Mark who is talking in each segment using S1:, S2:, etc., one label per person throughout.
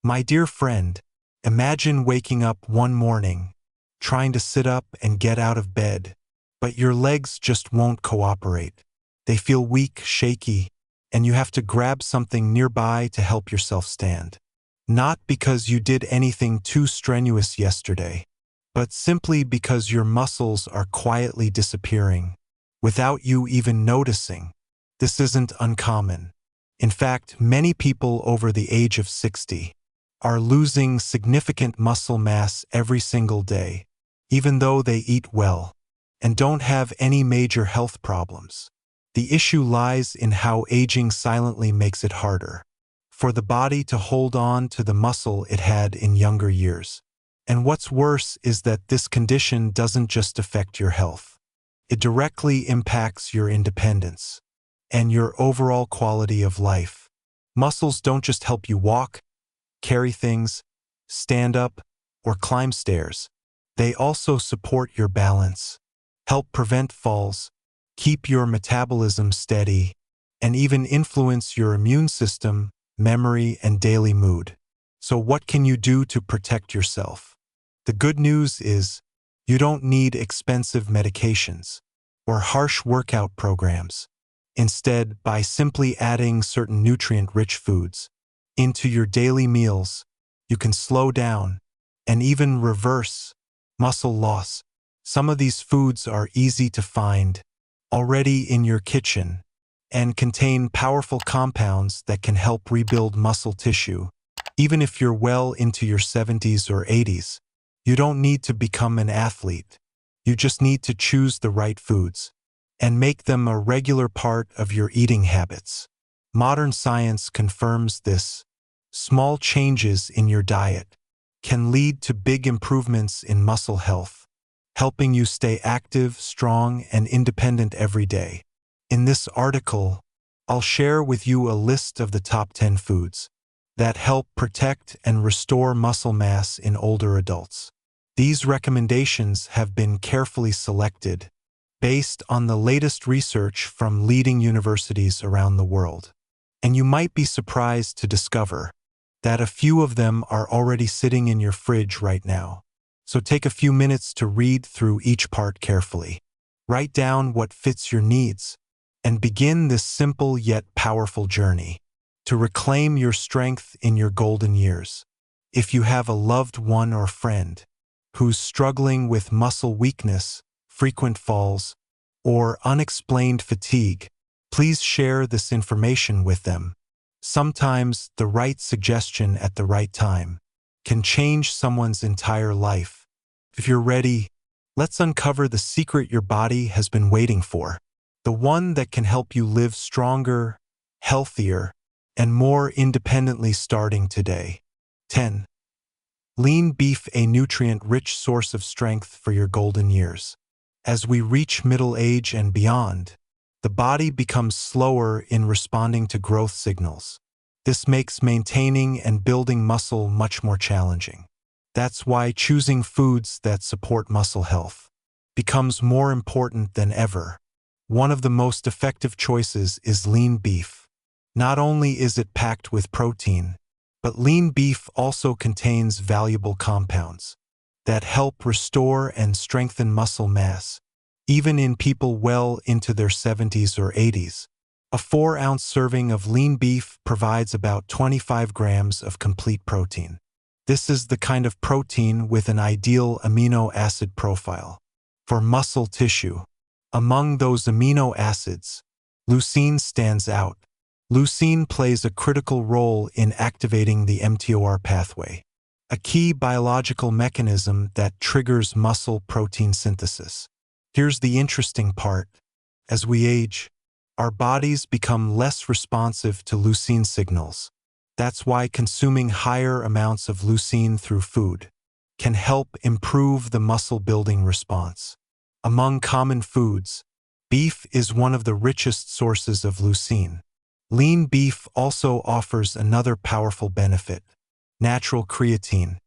S1: My dear friend, imagine waking up one morning, trying to sit up and get out of bed, but your legs just won't cooperate. They feel weak, shaky, and you have to grab something nearby to help yourself stand. Not because you did anything too strenuous yesterday, but simply because your muscles are quietly disappearing, without you even noticing. This isn't uncommon. In fact, many people over the age of 60 are losing significant muscle mass every single day, even though they eat well and don't have any major health problems. The issue lies in how aging silently makes it harder for the body to hold on to the muscle it had in younger years. And what's worse is that this condition doesn't just affect your health. It directly impacts your independence and your overall quality of life. Muscles don't just help you walk, carry things, stand up, or climb stairs. They also support your balance, help prevent falls, keep your metabolism steady, and even influence your immune system, memory, and daily mood. So what can you do to protect yourself? The good news is you don't need expensive medications or harsh workout programs. Instead, by simply adding certain nutrient-rich foods into your daily meals, you can slow down and even reverse muscle loss. Some of these foods are easy to find already in your kitchen and contain powerful compounds that can help rebuild muscle tissue. Even if you're well into your 70s or 80s, you don't need to become an athlete. You just need to choose the right foods and make them a regular part of your eating habits. Modern science confirms this. Small changes in your diet can lead to big improvements in muscle health, helping you stay active, strong, and independent every day. In this article, I'll share with you a list of the top 10 foods that help protect and restore muscle mass in older adults. These recommendations have been carefully selected based on the latest research from leading universities around the world. And you might be surprised to discover that a few of them are already sitting in your fridge right now. So take a few minutes to read through each part carefully. Write down what fits your needs and begin this simple yet powerful journey to reclaim your strength in your golden years. If you have a loved one or friend who's struggling with muscle weakness, frequent falls, or unexplained fatigue, please share this information with them. Sometimes the right suggestion at the right time can change someone's entire life. If you're ready, let's uncover the secret your body has been waiting for, the one that can help you live stronger, healthier, and more independently starting today. 10. Lean beef, a nutrient-rich source of strength for your golden years. As we reach middle age and beyond, the body becomes slower in responding to growth signals. This makes maintaining and building muscle much more challenging. That's why choosing foods that support muscle health becomes more important than ever. One of the most effective choices is lean beef. Not only is it packed with protein, but lean beef also contains valuable compounds that help restore and strengthen muscle mass, even in people well into their 70s or 80s. A 4-ounce serving of lean beef provides about 25 grams of complete protein. This is the kind of protein with an ideal amino acid profile for muscle tissue. Among those amino acids, leucine stands out. Leucine plays a critical role in activating the mTOR pathway, a key biological mechanism that triggers muscle protein synthesis. Here's the interesting part. As we age, our bodies become less responsive to leucine signals. That's why consuming higher amounts of leucine through food can help improve the muscle-building response. Among common foods, beef is one of the richest sources of leucine. Lean beef also offers another powerful benefit: natural creatine.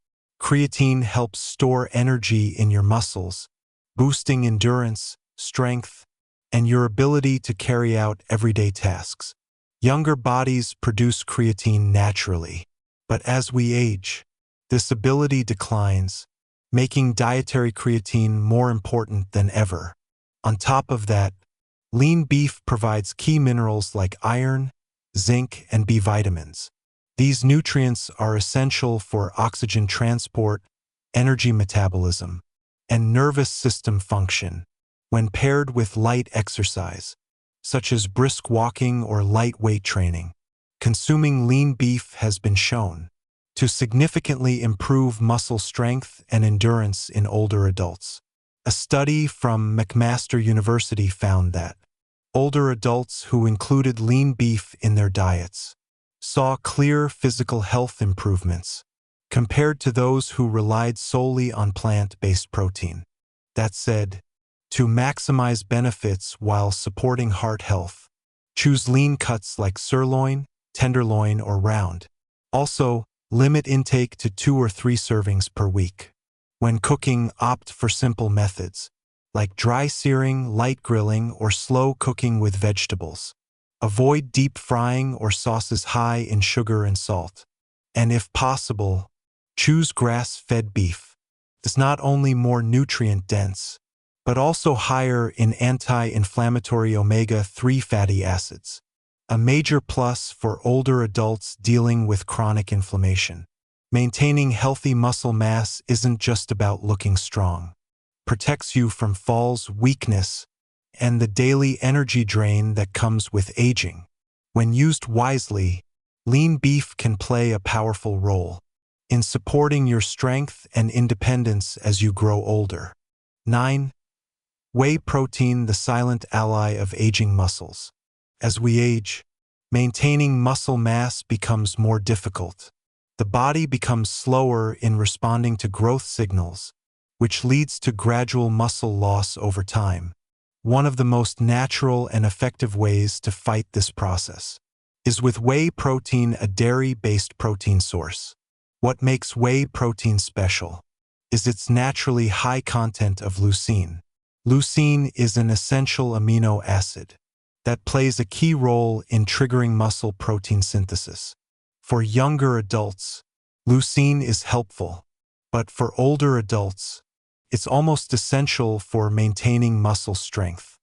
S1: Creatine helps store energy in your muscles, boosting endurance, strength, and your ability to carry out everyday tasks. Younger bodies produce creatine naturally, But as we age, this ability declines, making dietary creatine more important than ever. On top of that, lean beef provides key minerals like iron, zinc, and B vitamins. These nutrients are essential for oxygen transport, energy metabolism, and nervous system function. When paired with light exercise, such as brisk walking or light weight training, consuming lean beef has been shown to significantly improve muscle strength and endurance in older adults. A study from McMaster University found that older adults who included lean beef in their diets saw clear physical health improvements compared to those who relied solely on plant-based protein. That said, to maximize benefits while supporting heart health, choose lean cuts like sirloin, tenderloin, or round. Also, limit intake to 2 or 3 servings per week. When cooking, opt for simple methods, like dry searing, light grilling, or slow cooking with vegetables. Avoid deep frying or sauces high in sugar and salt. And if possible, choose grass-fed beef. It's not only more nutrient-dense, but also higher in anti-inflammatory omega-3 fatty acids, a major plus for older adults dealing with chronic inflammation. Maintaining healthy muscle mass isn't just about looking strong. It protects you from falls, weakness, and the daily energy drain that comes with aging. When used wisely, lean beef can play a powerful role in supporting your strength and independence as you grow older. 9. Whey protein, the silent ally of aging muscles. As we age, maintaining muscle mass becomes more difficult. The body becomes slower in responding to growth signals, which leads to gradual muscle loss over time. One of the most natural and effective ways to fight this process is with whey protein, a dairy-based protein source. What makes whey protein special is its naturally high content of leucine. Leucine is an essential amino acid that plays a key role in triggering muscle protein synthesis. For younger adults, leucine is helpful, but for older adults, it's almost essential for maintaining muscle strength.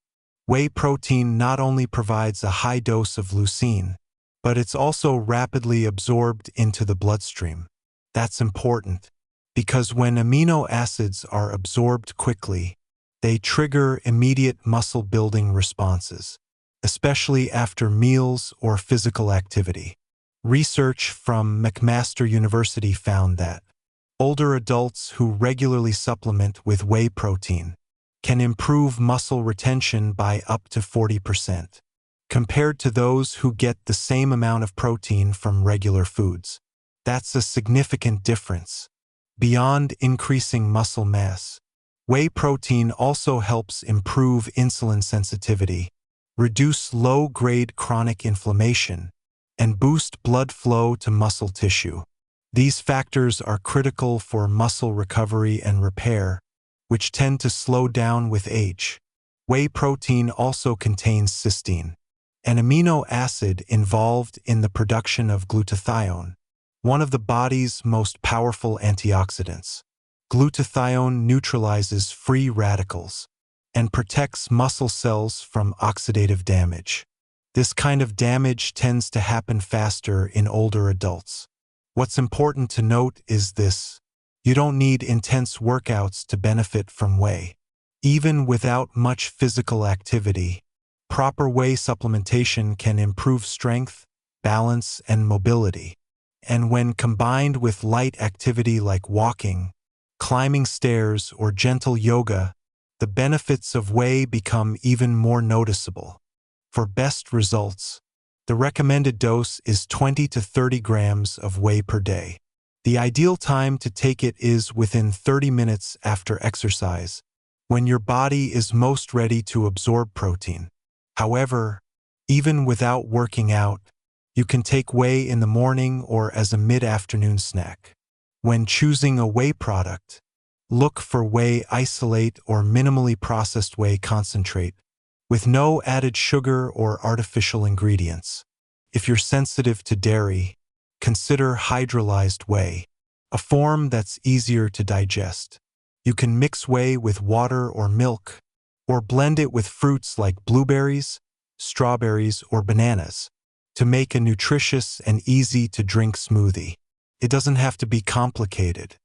S1: Whey protein not only provides a high dose of leucine, but it's also rapidly absorbed into the bloodstream. That's important, because when amino acids are absorbed quickly, they trigger immediate muscle-building responses, especially after meals or physical activity. Research from McMaster University found that older adults who regularly supplement with whey protein can improve muscle retention by up to 40%, compared to those who get the same amount of protein from regular foods. That's a significant difference. Beyond increasing muscle mass, whey protein also helps improve insulin sensitivity, reduce low-grade chronic inflammation, and boost blood flow to muscle tissue. These factors are critical for muscle recovery and repair, which tend to slow down with age. Whey protein also contains cysteine, an amino acid involved in the production of glutathione, one of the body's most powerful antioxidants. Glutathione neutralizes free radicals and protects muscle cells from oxidative damage. This kind of damage tends to happen faster in older adults. What's important to note is this: you don't need intense workouts to benefit from whey. Even without much physical activity, proper whey supplementation can improve strength, balance, and mobility. And when combined with light activity like walking, climbing stairs, or gentle yoga, the benefits of whey become even more noticeable. For best results, the recommended dose is 20 to 30 grams of whey per day. The ideal time to take it is within 30 minutes after exercise, when your body is most ready to absorb protein. However, even without working out, you can take whey in the morning or as a mid-afternoon snack. When choosing a whey product, look for whey isolate or minimally processed whey concentrate, with no added sugar or artificial ingredients. If you're sensitive to dairy, Consider hydrolyzed whey, a form that's easier to digest. You can mix whey with water or milk, or blend it with fruits like blueberries, strawberries, or bananas to make a nutritious and easy-to-drink smoothie. It doesn't have to be complicated.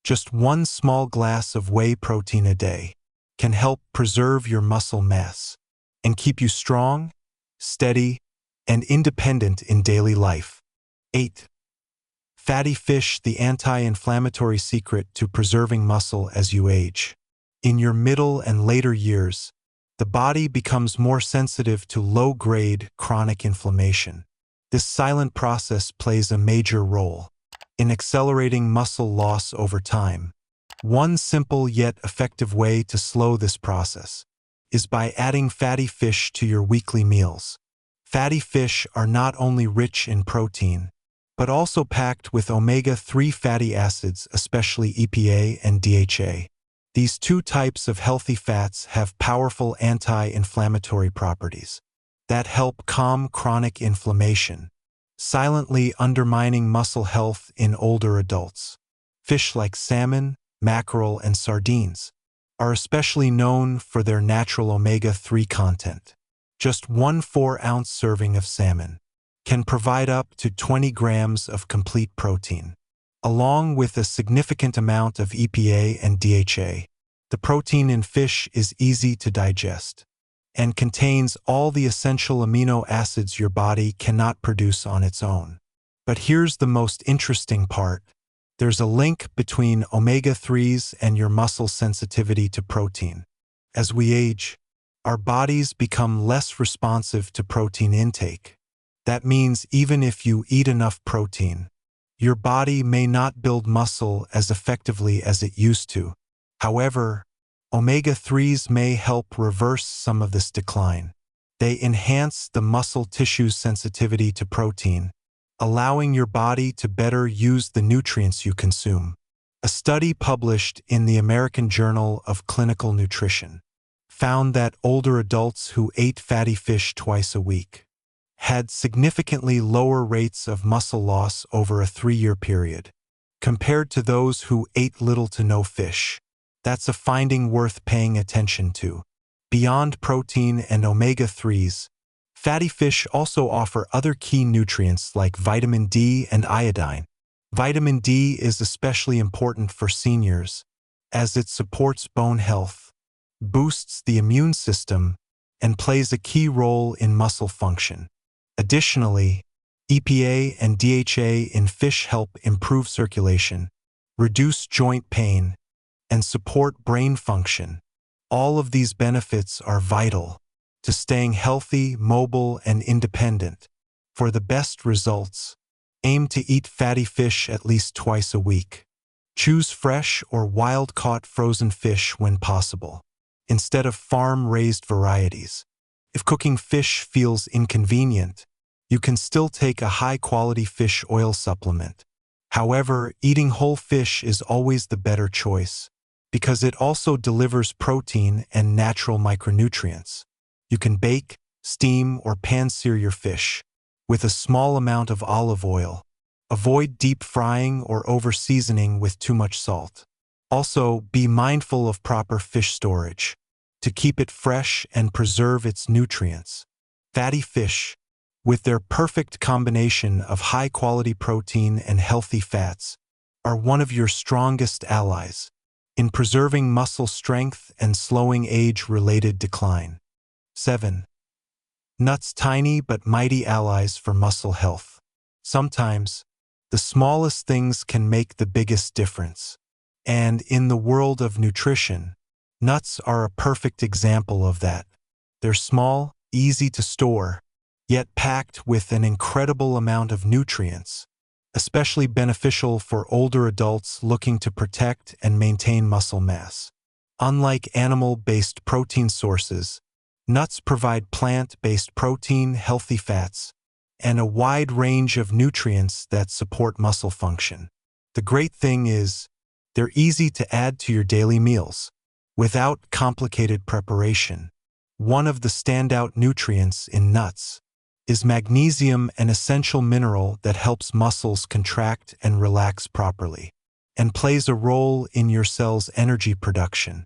S1: Just one small glass of whey protein a day can help preserve your muscle mass and keep you strong, steady, and independent in daily life. 8. Fatty fish, the anti-inflammatory secret to preserving muscle as you age. In your middle and later years, the body becomes more sensitive to low-grade chronic inflammation. This silent process plays a major role in accelerating muscle loss over time. One simple yet effective way to slow this process is by adding fatty fish to your weekly meals. Fatty fish are not only rich in protein, but also packed with omega-3 fatty acids, especially EPA and DHA. These two types of healthy fats have powerful anti-inflammatory properties that help calm chronic inflammation, silently undermining muscle health in older adults. Fish like salmon, mackerel, and sardines are especially known for their natural omega-3 content. Just 1 4-ounce serving of salmon can provide up to 20 grams of complete protein, along with a significant amount of EPA and DHA. The protein in fish is easy to digest and contains all the essential amino acids your body cannot produce on its own. But here's the most interesting part. There's a link between omega-3s and your muscle sensitivity to protein. As we age, our bodies become less responsive to protein intake. That means even if you eat enough protein, your body may not build muscle as effectively as it used to. However, omega-3s may help reverse some of this decline. They enhance the muscle tissue's sensitivity to protein, allowing your body to better use the nutrients you consume. A study published in the American Journal of Clinical Nutrition found that older adults who ate fatty fish twice a week had significantly lower rates of muscle loss over a 3-year period, compared to those who ate little to no fish. That's a finding worth paying attention to. Beyond protein and omega-3s, fatty fish also offer other key nutrients like vitamin D and iodine. Vitamin D is especially important for seniors, as it supports bone health, boosts the immune system, and plays a key role in muscle function. Additionally, EPA and DHA in fish help improve circulation, reduce joint pain, and support brain function. All of these benefits are vital to staying healthy, mobile, and independent. For the best results, aim to eat fatty fish at least twice a week. Choose fresh or wild-caught frozen fish when possible, instead of farm-raised varieties. If cooking fish feels inconvenient, you can still take a high-quality fish oil supplement. However, eating whole fish is always the better choice, because it also delivers protein and natural micronutrients. You can bake, steam, or pan-sear your fish with a small amount of olive oil. Avoid deep frying or over-seasoning with too much salt. Also, be mindful of proper fish storage to keep it fresh and preserve its nutrients. Fatty fish, with their perfect combination of high-quality protein and healthy fats, are one of your strongest allies in preserving muscle strength and slowing age-related decline. 7. Nuts, tiny but mighty allies for muscle health. Sometimes, the smallest things can make the biggest difference. And in the world of nutrition, nuts are a perfect example of that. They're small, easy to store, yet packed with an incredible amount of nutrients, especially beneficial for older adults looking to protect and maintain muscle mass. Unlike animal-based protein sources, nuts provide plant-based protein, healthy fats, and a wide range of nutrients that support muscle function. The great thing is, they're easy to add to your daily meals without complicated preparation. One of the standout nutrients in nuts Is magnesium an essential mineral that helps muscles contract and relax properly, and plays a role in your cell's energy production?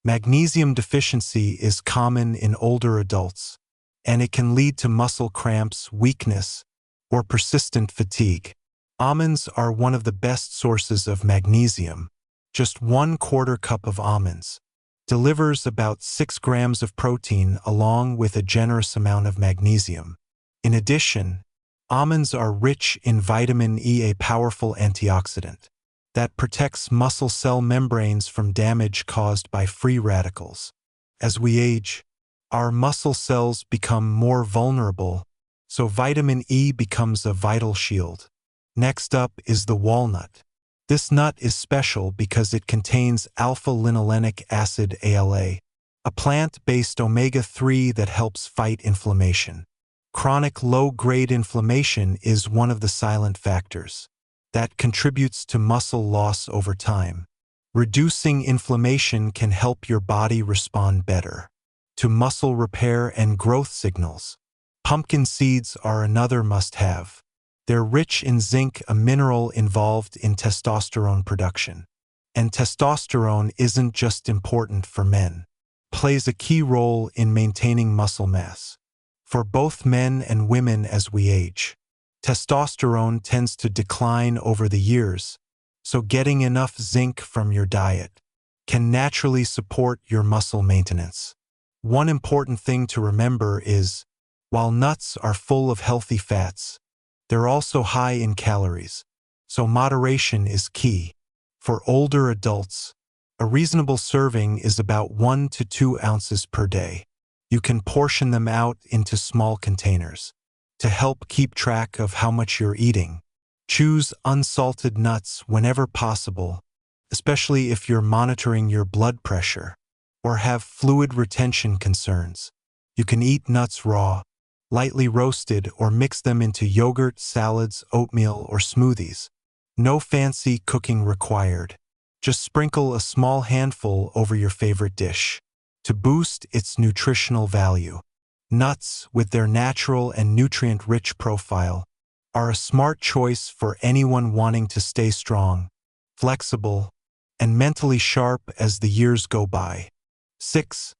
S1: Magnesium deficiency is common in older adults, and it can lead to muscle cramps, weakness, or persistent fatigue. Almonds are one of the best sources of magnesium. Just 1/4 cup of almonds delivers about 6 grams of protein along with a generous amount of magnesium. In addition, almonds are rich in vitamin E, a powerful antioxidant that protects muscle cell membranes from damage caused by free radicals. As we age, our muscle cells become more vulnerable, so vitamin E becomes a vital shield. Next up is the walnut. This nut is special because it contains alpha-linolenic acid ALA, a plant-based omega-3 that helps fight inflammation. Chronic low-grade inflammation is one of the silent factors that contributes to muscle loss over time. Reducing inflammation can help your body respond better to muscle repair and growth signals. Pumpkin seeds are another must-have. They're rich in zinc, a mineral involved in testosterone production. And testosterone isn't just important for men. It plays a key role in maintaining muscle mass for both men and women as we age. Testosterone tends to decline over the years, so getting enough zinc from your diet can naturally support your muscle maintenance. One important thing to remember is, while nuts are full of healthy fats, they're also high in calories, so moderation is key. For older adults, a reasonable serving is about 1 to 2 ounces per day. You can portion them out into small containers to help keep track of how much you're eating. Choose unsalted nuts whenever possible, especially if you're monitoring your blood pressure or have fluid retention concerns. You can eat nuts raw, lightly roasted, or mix them into yogurt, salads, oatmeal, or smoothies. No fancy cooking required. Just sprinkle a small handful over your favorite dish to boost its nutritional value. Nuts, with their natural and nutrient-rich profile, are a smart choice for anyone wanting to stay strong, flexible, and mentally sharp as the years go by. 6.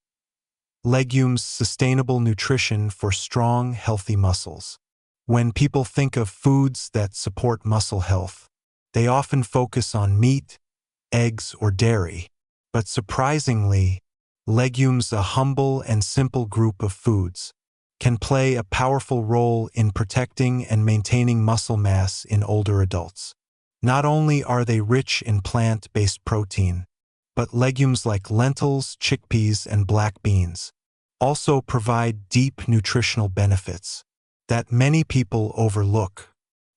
S1: Legumes, sustainable nutrition for strong, healthy muscles. When people think of foods that support muscle health, they often focus on meat, eggs, or dairy. But surprisingly, legumes, a humble and simple group of foods, can play a powerful role in protecting and maintaining muscle mass in older adults. Not only are they rich in plant-based protein, but legumes like lentils, chickpeas, and black beans also provide deep nutritional benefits that many people overlook.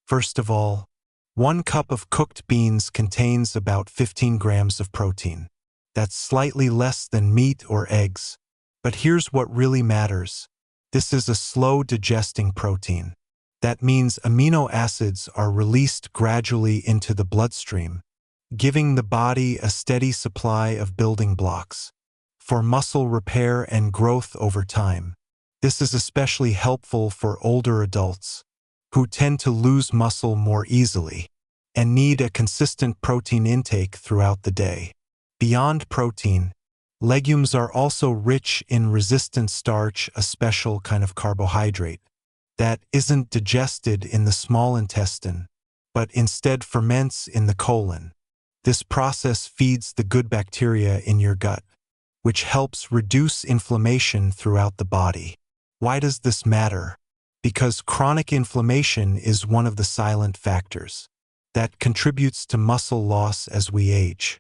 S1: First of all, 1 cup of cooked beans contains about 15 grams of protein. That's slightly less than meat or eggs. But here's what really matters. This is a slow-digesting protein. That means amino acids are released gradually into the bloodstream, giving the body a steady supply of building blocks for muscle repair and growth over time. This is especially helpful for older adults who tend to lose muscle more easily and need a consistent protein intake throughout the day. Beyond protein, legumes are also rich in resistant starch, a special kind of carbohydrate that isn't digested in the small intestine, but instead ferments in the colon. This process feeds the good bacteria in your gut, which helps reduce inflammation throughout the body. Why does this matter? Because chronic inflammation is one of the silent factors that contributes to muscle loss as we age.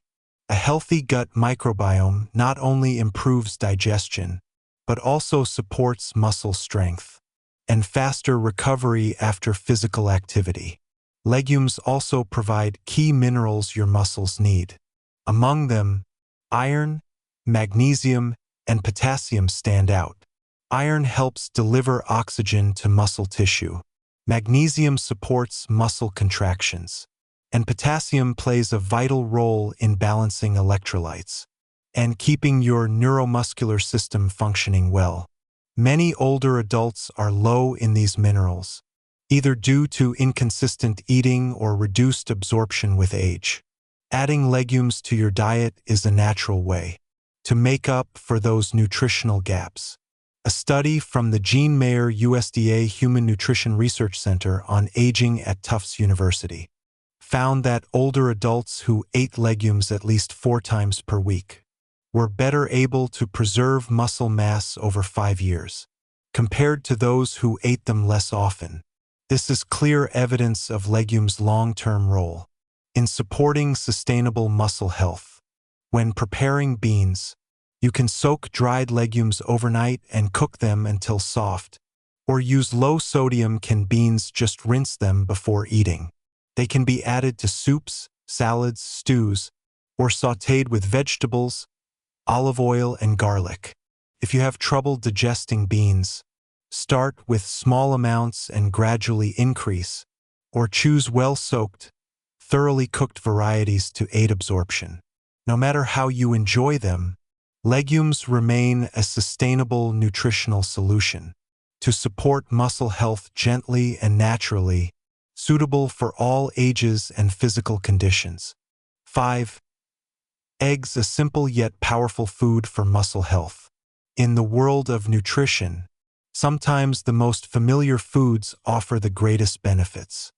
S1: A healthy gut microbiome not only improves digestion, but also supports muscle strength and faster recovery after physical activity. Legumes also provide key minerals your muscles need. Among them, iron, magnesium, and potassium stand out. Iron helps deliver oxygen to muscle tissue. Magnesium supports muscle contractions. And potassium plays a vital role in balancing electrolytes and keeping your neuromuscular system functioning well. Many older adults are low in these minerals, either due to inconsistent eating or reduced absorption with age. Adding legumes to your diet is a natural way to make up for those nutritional gaps. A study from the Jean Mayer USDA Human Nutrition Research Center on Aging at Tufts University found that older adults who ate legumes at least 4 times per week were better able to preserve muscle mass over 5 years, compared to those who ate them less often. This is clear evidence of legumes' long-term role in supporting sustainable muscle health. When preparing beans, you can soak dried legumes overnight and cook them until soft, or use low-sodium canned beans, just rinse them before eating. They can be added to soups, salads, stews, or sautéed with vegetables, olive oil, and garlic. If you have trouble digesting beans, start with small amounts and gradually increase, or choose well-soaked, thoroughly cooked varieties to aid absorption. No matter how you enjoy them, legumes remain a sustainable nutritional solution to support muscle health gently and naturally, suitable for all ages and physical conditions. 5. Eggs, a simple yet powerful food for muscle health. In the world of nutrition, sometimes the most familiar foods offer the greatest benefits.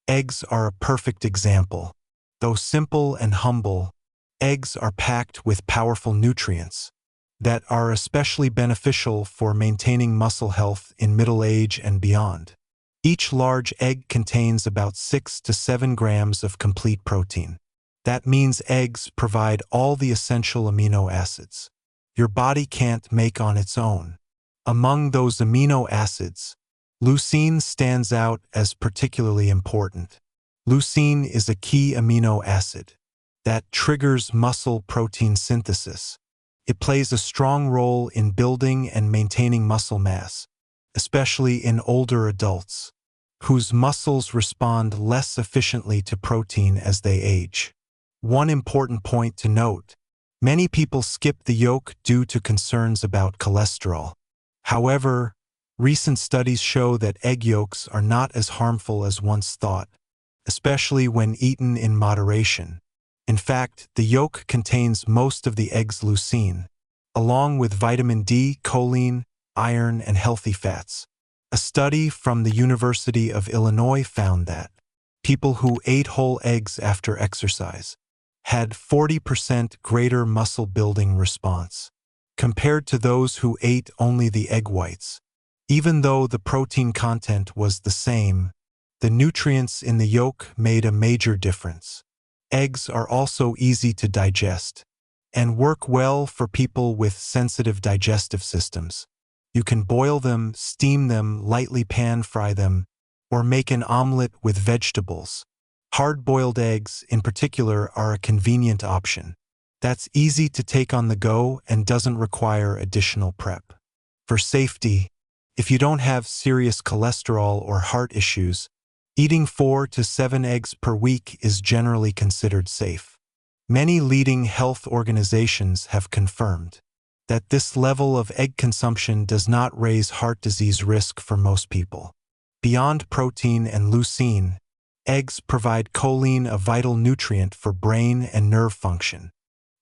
S1: Eggs are a perfect example. Though simple and humble, eggs are packed with powerful nutrients that are especially beneficial for maintaining muscle health in middle age and beyond. Each large egg contains about 6 to 7 grams of complete protein. That means eggs provide all the essential amino acids your body can't make on its own. Among those amino acids, leucine stands out as particularly important. Leucine is a key amino acid that triggers muscle protein synthesis. It plays a strong role in building and maintaining muscle mass, especially in older adults, whose muscles respond less efficiently to protein as they age. One important point to note: many people skip the yolk due to concerns about cholesterol. However, recent studies show that egg yolks are not as harmful as once thought, especially when eaten in moderation. In fact, the yolk contains most of the egg's leucine, along with vitamin D, choline, iron, and healthy fats. A study from the University of Illinois found that people who ate whole eggs after exercise had 40% greater muscle-building response compared to those who ate only the egg whites. Even though the protein content was the same, the nutrients in the yolk made a major difference. Eggs are also easy to digest and work well for people with sensitive digestive systems. You can boil them, steam them, lightly pan-fry them, or make an omelet with vegetables. Hard-boiled eggs, in particular, are a convenient option that's easy to take on the go and doesn't require additional prep. For safety, if you don't have serious cholesterol or heart issues, eating 4 to 7 eggs per week is generally considered safe. Many leading health organizations have confirmed that this level of egg consumption does not raise heart disease risk for most people. Beyond protein and leucine, eggs provide choline, a vital nutrient for brain and nerve function.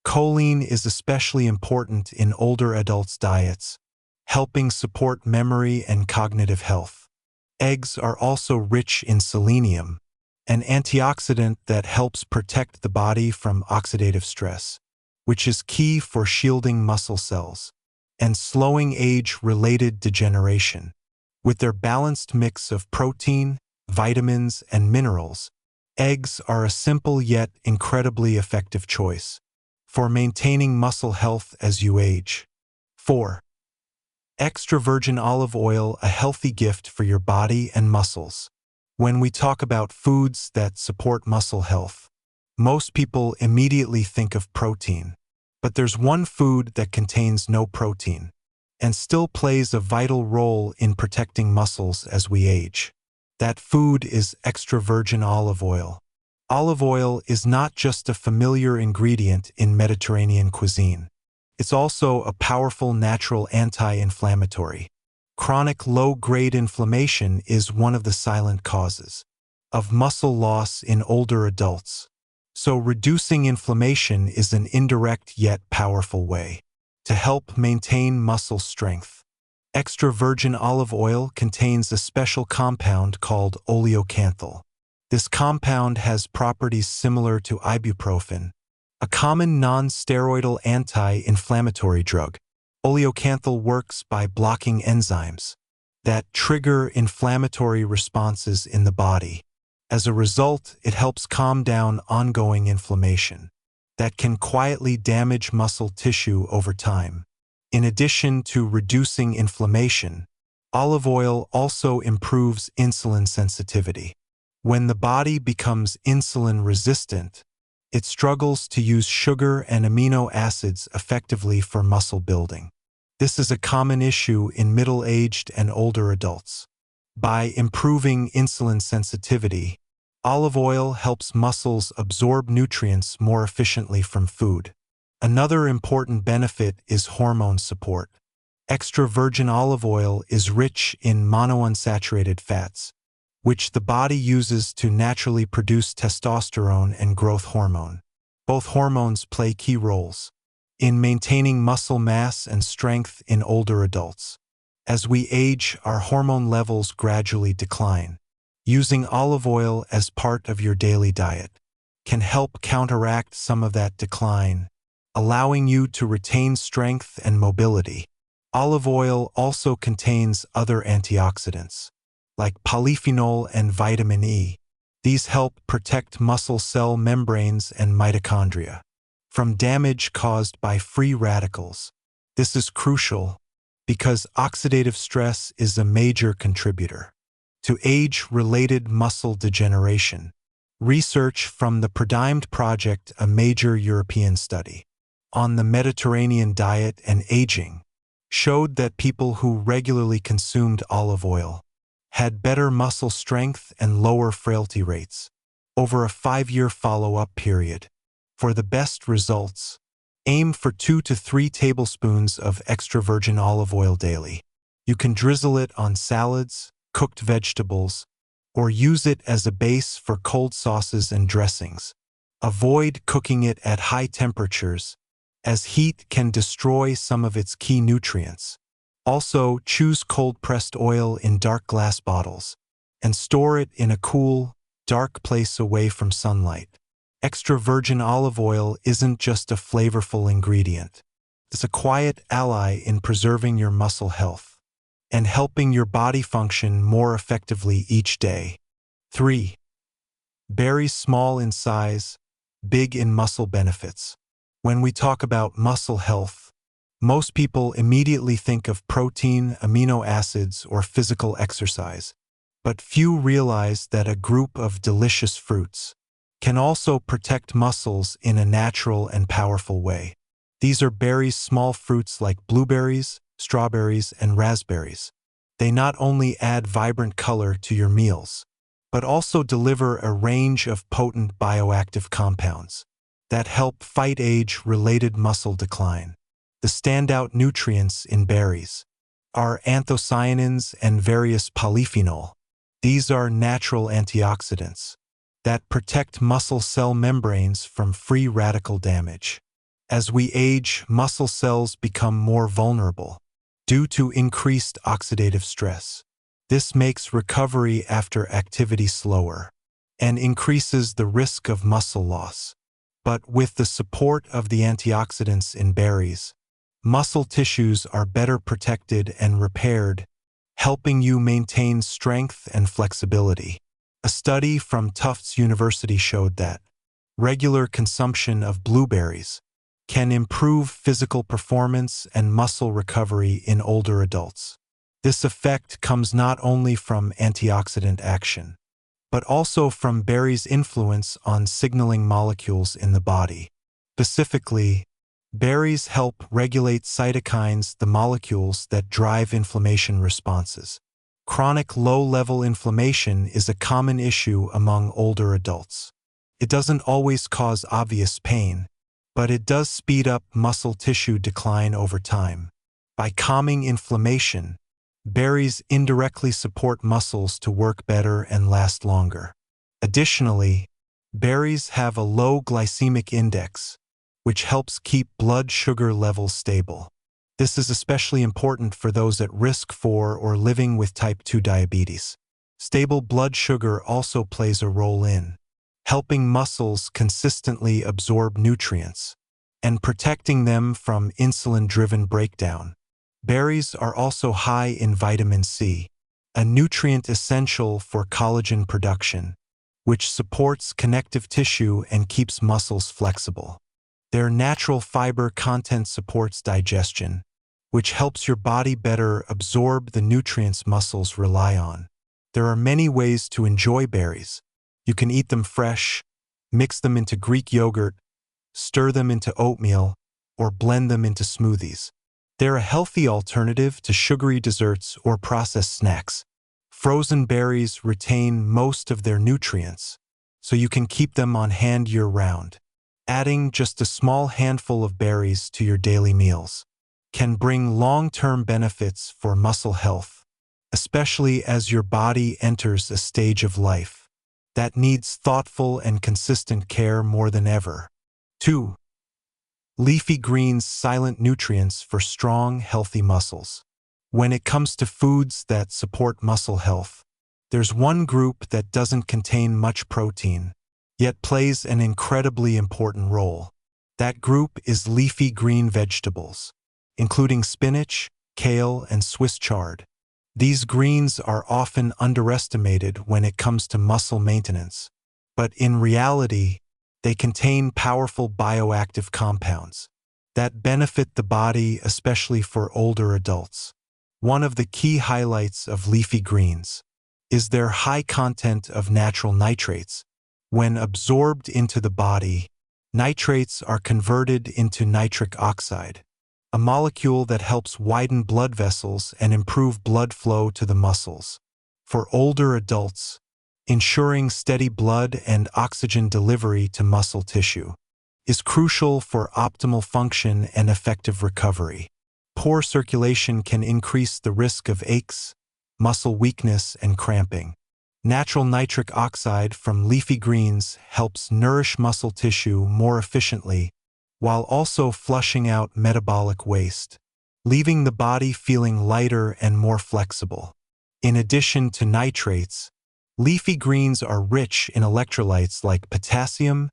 S1: Choline is especially important in older adults' diets, helping support memory and cognitive health. Eggs are also rich in selenium, an antioxidant that helps protect the body from oxidative stress, which is key for shielding muscle cells and slowing age-related degeneration. With their balanced mix of protein, vitamins, and minerals, eggs are a simple yet incredibly effective choice for maintaining muscle health as you age. 4. Extra virgin olive oil, a healthy gift for your body and muscles. When we talk about foods that support muscle health, most people immediately think of protein. But there's one food that contains no protein and still plays a vital role in protecting muscles as we age. That food is extra virgin olive oil. Olive oil is not just a familiar ingredient in Mediterranean cuisine. It's also a powerful natural anti-inflammatory. Chronic low-grade inflammation is one of the silent causes of muscle loss in older adults. So reducing inflammation is an indirect yet powerful way to help maintain muscle strength. Extra virgin olive oil contains a special compound called oleocanthal. This compound has properties similar to ibuprofen, a common non-steroidal anti-inflammatory drug. Oleocanthal works by blocking enzymes that trigger inflammatory responses in the body. As a result, it helps calm down ongoing inflammation that can quietly damage muscle tissue over time. In addition to reducing inflammation, olive oil also improves insulin sensitivity. When the body becomes insulin resistant, it struggles to use sugar and amino acids effectively for muscle building. This is a common issue in middle-aged and older adults. By improving insulin sensitivity, olive oil helps muscles absorb nutrients more efficiently from food. Another important benefit is hormone support. Extra virgin olive oil is rich in monounsaturated fats, which the body uses to naturally produce testosterone and growth hormone. Both hormones play key roles in maintaining muscle mass and strength in older adults. As we age, our hormone levels gradually decline. Using olive oil as part of your daily diet can help counteract some of that decline, allowing you to retain strength and mobility. Olive oil also contains other antioxidants, like polyphenol and vitamin E. These help protect muscle cell membranes and mitochondria from damage caused by free radicals. This is crucial because oxidative stress is a major contributor to age-related muscle degeneration. Research from the Predimed Project, a major European study on the Mediterranean diet and aging, showed that people who regularly consumed olive oil had better muscle strength and lower frailty rates over a 5-year follow-up period. For the best results, aim for 2 to 3 tablespoons of extra virgin olive oil daily. You can drizzle it on salads, cooked vegetables, or use it as a base for cold sauces and dressings. Avoid cooking it at high temperatures, as heat can destroy some of its key nutrients. Also, choose cold-pressed oil in dark glass bottles and store it in a cool, dark place away from sunlight. Extra virgin olive oil isn't just a flavorful ingredient. It's a quiet ally in preserving your muscle health and helping your body function more effectively each day. 3. Berries, small in size, big in muscle benefits. When we talk about muscle health, most people immediately think of protein, amino acids, or physical exercise, but few realize that a group of delicious fruits can also protect muscles in a natural and powerful way. These are berries, small fruits like blueberries, strawberries, and raspberries. They not only add vibrant color to your meals, but also deliver a range of potent bioactive compounds that help fight age-related muscle decline. The standout nutrients in berries are anthocyanins and various polyphenol. These are natural antioxidants that protect muscle cell membranes from free radical damage. As we age, muscle cells become more vulnerable due to increased oxidative stress. This makes recovery after activity slower and increases the risk of muscle loss. But with the support of the antioxidants in berries, muscle tissues are better protected and repaired, helping you maintain strength and flexibility. A study from Tufts University showed that regular consumption of blueberries can improve physical performance and muscle recovery in older adults. This effect comes not only from antioxidant action, but also from berries' influence on signaling molecules in the body. Specifically, berries help regulate cytokines, the molecules that drive inflammation responses. Chronic low-level inflammation is a common issue among older adults. It doesn't always cause obvious pain, but it does speed up muscle tissue decline over time. By calming inflammation, Berries indirectly support muscles to work better and last longer. Additionally, berries have a low glycemic index, which helps keep blood sugar levels stable. This is especially important for those at risk for or living with type 2 diabetes. Stable blood sugar also plays a role in helping muscles consistently absorb nutrients and protecting them from insulin-driven breakdown. Berries are also high in vitamin C, a nutrient essential for collagen production, which supports connective tissue and keeps muscles flexible. Their natural fiber content supports digestion, which helps your body better absorb the nutrients muscles rely on. There are many ways to enjoy berries. You can eat them fresh, mix them into Greek yogurt, stir them into oatmeal, or blend them into smoothies. They're a healthy alternative to sugary desserts or processed snacks. Frozen berries retain most of their nutrients, so you can keep them on hand year-round. Adding just a small handful of berries to your daily meals can bring long-term benefits for muscle health, especially as your body enters a stage of life that needs thoughtful and consistent care more than ever. 2. Leafy greens, silent nutrients for strong, healthy muscles. When it comes to foods that support muscle health, there's one group that doesn't contain much protein, yet plays an incredibly important role. That group is leafy green vegetables, including spinach, kale, and Swiss chard. These greens are often underestimated when it comes to muscle maintenance, but in reality, they contain powerful bioactive compounds that benefit the body, especially for older adults. One of the key highlights of leafy greens is their high content of natural nitrates. When absorbed into the body, nitrates are converted into nitric oxide, a molecule that helps widen blood vessels and improve blood flow to the muscles. For older adults, ensuring steady blood and oxygen delivery to muscle tissue is crucial for optimal function and effective recovery. Poor circulation can increase the risk of aches, muscle weakness, and cramping. Natural nitric oxide from leafy greens helps nourish muscle tissue more efficiently while also flushing out metabolic waste, leaving the body feeling lighter and more flexible. In addition to nitrates, leafy greens are rich in electrolytes like potassium,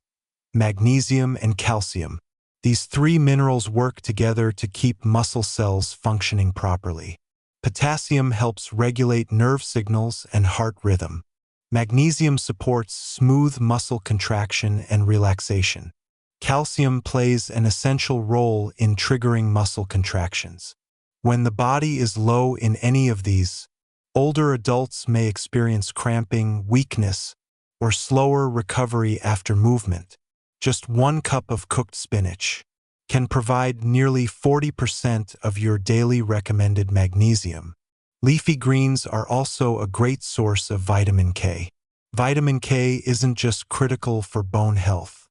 S1: magnesium, and calcium. These three minerals work together to keep muscle cells functioning properly. Potassium helps regulate nerve signals and heart rhythm. Magnesium supports smooth muscle contraction and relaxation. Calcium plays an essential role in triggering muscle contractions. When the body is low in any of these, older adults may experience cramping, weakness, or slower recovery after movement. Just 1 cup of cooked spinach can provide nearly 40% of your daily recommended magnesium. Leafy greens are also a great source of vitamin K. Vitamin K isn't just critical for bone health.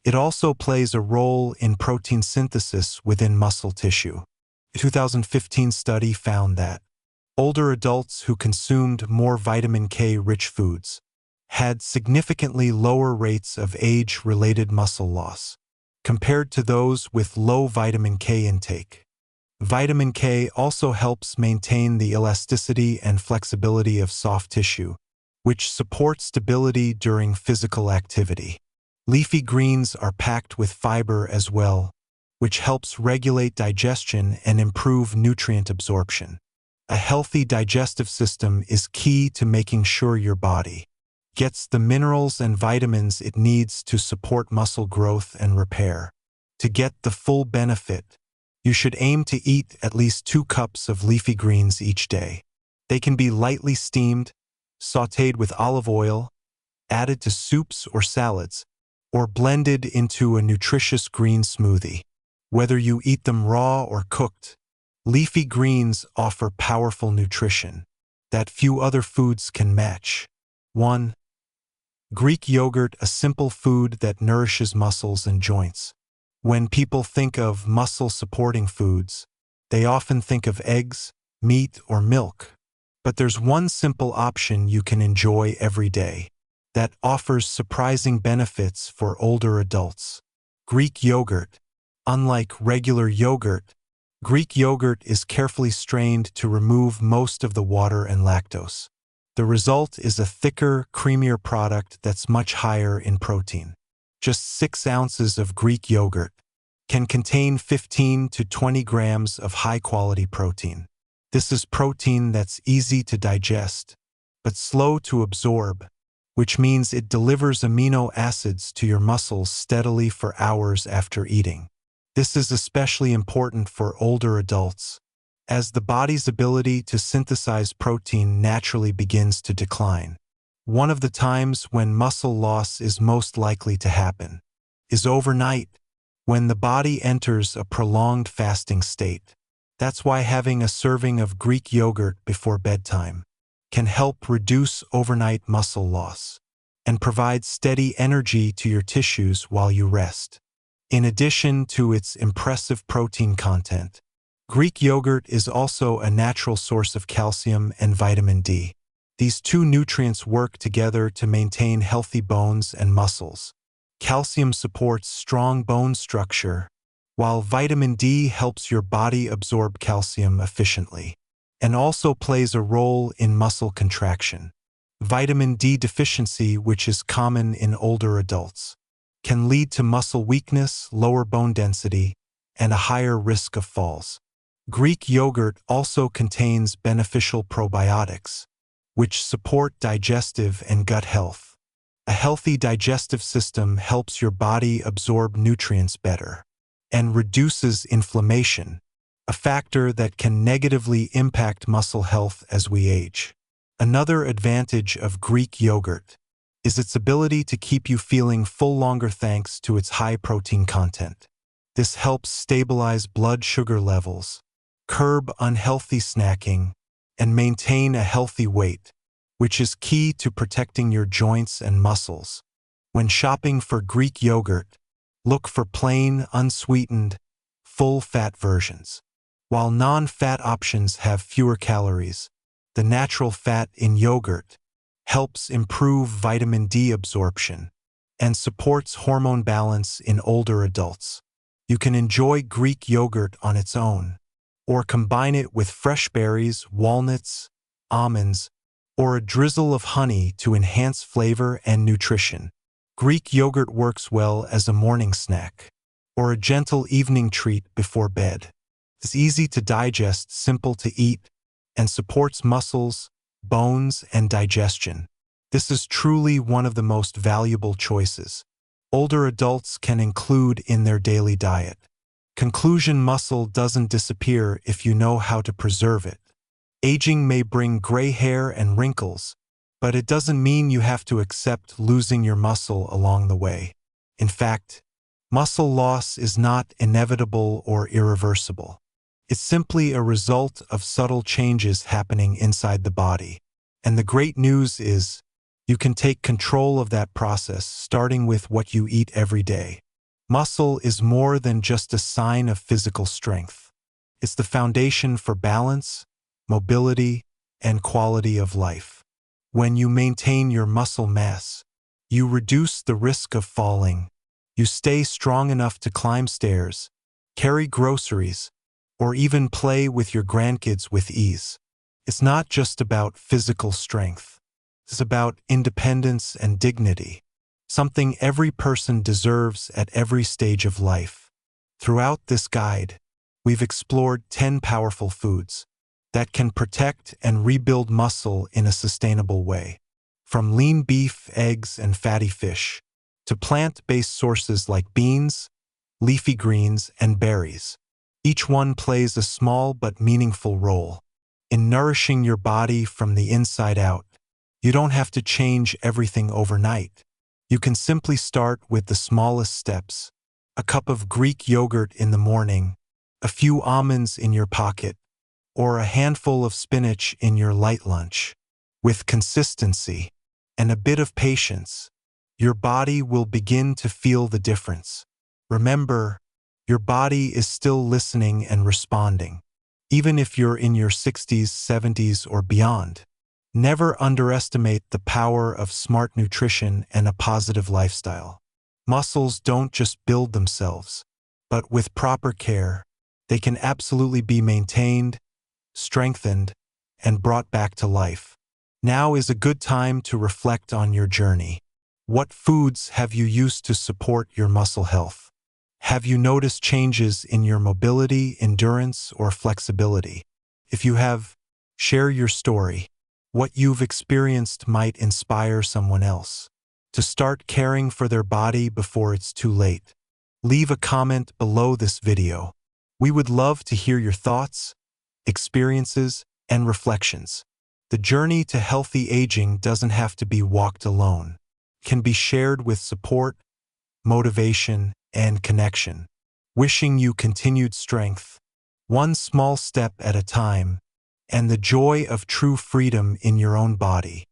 S1: It also plays a role in protein synthesis within muscle tissue. A 2015 study found that older adults who consumed more vitamin K-rich foods had significantly lower rates of age-related muscle loss compared to those with low vitamin K intake. Vitamin K also helps maintain the elasticity and flexibility of soft tissue, which supports stability during physical activity. Leafy greens are packed with fiber as well, which helps regulate digestion and improve nutrient absorption. A healthy digestive system is key to making sure your body gets the minerals and vitamins it needs to support muscle growth and repair. To get the full benefit, you should aim to eat at least 2 cups of leafy greens each day. They can be lightly steamed, sautéed with olive oil, added to soups or salads, or blended into a nutritious green smoothie. Whether you eat them raw or cooked, leafy greens offer powerful nutrition that few other foods can match. 1. Greek yogurt, a simple food that nourishes muscles and joints. When people think of muscle-supporting foods, they often think of eggs, meat, or milk. But there's one simple option you can enjoy every day that offers surprising benefits for older adults. Greek yogurt. Unlike regular yogurt, Greek yogurt is carefully strained to remove most of the water and lactose. The result is a thicker, creamier product that's much higher in protein. Just 6 ounces of Greek yogurt can contain 15 to 20 grams of high-quality protein. This is protein that's easy to digest, but slow to absorb, which means it delivers amino acids to your muscles steadily for hours after eating. This is especially important for older adults, as the body's ability to synthesize protein naturally begins to decline. One of the times when muscle loss is most likely to happen is overnight, when the body enters a prolonged fasting state. That's why having a serving of Greek yogurt before bedtime can help reduce overnight muscle loss and provide steady energy to your tissues while you rest. In addition to its impressive protein content, Greek yogurt is also a natural source of calcium and vitamin D. These two nutrients work together to maintain healthy bones and muscles. Calcium supports strong bone structure, while vitamin D helps your body absorb calcium efficiently and also plays a role in muscle contraction. Vitamin D deficiency, which is common in older adults, can lead to muscle weakness, lower bone density, and a higher risk of falls. Greek yogurt also contains beneficial probiotics, which support digestive and gut health. A healthy digestive system helps your body absorb nutrients better and reduces inflammation, a factor that can negatively impact muscle health as we age. Another advantage of Greek yogurt is its ability to keep you feeling full longer thanks to its high protein content. This helps stabilize blood sugar levels, curb unhealthy snacking, and maintain a healthy weight, which is key to protecting your joints and muscles. When shopping for Greek yogurt, look for plain, unsweetened, full-fat versions. While non-fat options have fewer calories, the natural fat in yogurt helps improve vitamin D absorption and supports hormone balance in older adults. You can enjoy Greek yogurt on its own, or combine it with fresh berries, walnuts, almonds, or a drizzle of honey to enhance flavor and nutrition. Greek yogurt works well as a morning snack or a gentle evening treat before bed. It's easy to digest, simple to eat, and supports muscles, bones, and digestion. This is truly one of the most valuable choices older adults can include in their daily diet. Conclusion: muscle doesn't disappear if you know how to preserve it. Aging may bring gray hair and wrinkles, but it doesn't mean you have to accept losing your muscle along the way. In fact, muscle loss is not inevitable or irreversible. It's simply a result of subtle changes happening inside the body. And the great news is, you can take control of that process starting with what you eat every day. Muscle is more than just a sign of physical strength. It's the foundation for balance, mobility, and quality of life. When you maintain your muscle mass, you reduce the risk of falling. You stay strong enough to climb stairs, carry groceries, or even play with your grandkids with ease. It's not just about physical strength. It's about independence and dignity, something every person deserves at every stage of life. Throughout this guide, we've explored 10 powerful foods that can protect and rebuild muscle in a sustainable way. From lean beef, eggs, and fatty fish, to plant-based sources like beans, leafy greens, and berries. Each one plays a small but meaningful role in nourishing your body from the inside out. You don't have to change everything overnight. You can simply start with the smallest steps: a cup of Greek yogurt in the morning, a few almonds in your pocket, or a handful of spinach in your light lunch. With consistency and a bit of patience, your body will begin to feel the difference. Remember, your body is still listening and responding. even if you're in your 60s, 70s, or beyond. Never underestimate the power of smart nutrition and a positive lifestyle. Muscles don't just build themselves, but with proper care, they can absolutely be maintained, strengthened, and brought back to life. Now is a good time to reflect on your journey. What foods have you used to support your muscle health? Have you noticed changes in your mobility, endurance, or flexibility? If you have, share your story. What you've experienced might inspire someone else to start caring for their body before it's too late. Leave a comment below this video. We would love to hear your thoughts, experiences, and reflections. The journey to healthy aging doesn't have to be walked alone. It can be shared with support, motivation, and connection. Wishing you continued strength, one small step at a time, and the joy of true freedom in your own body.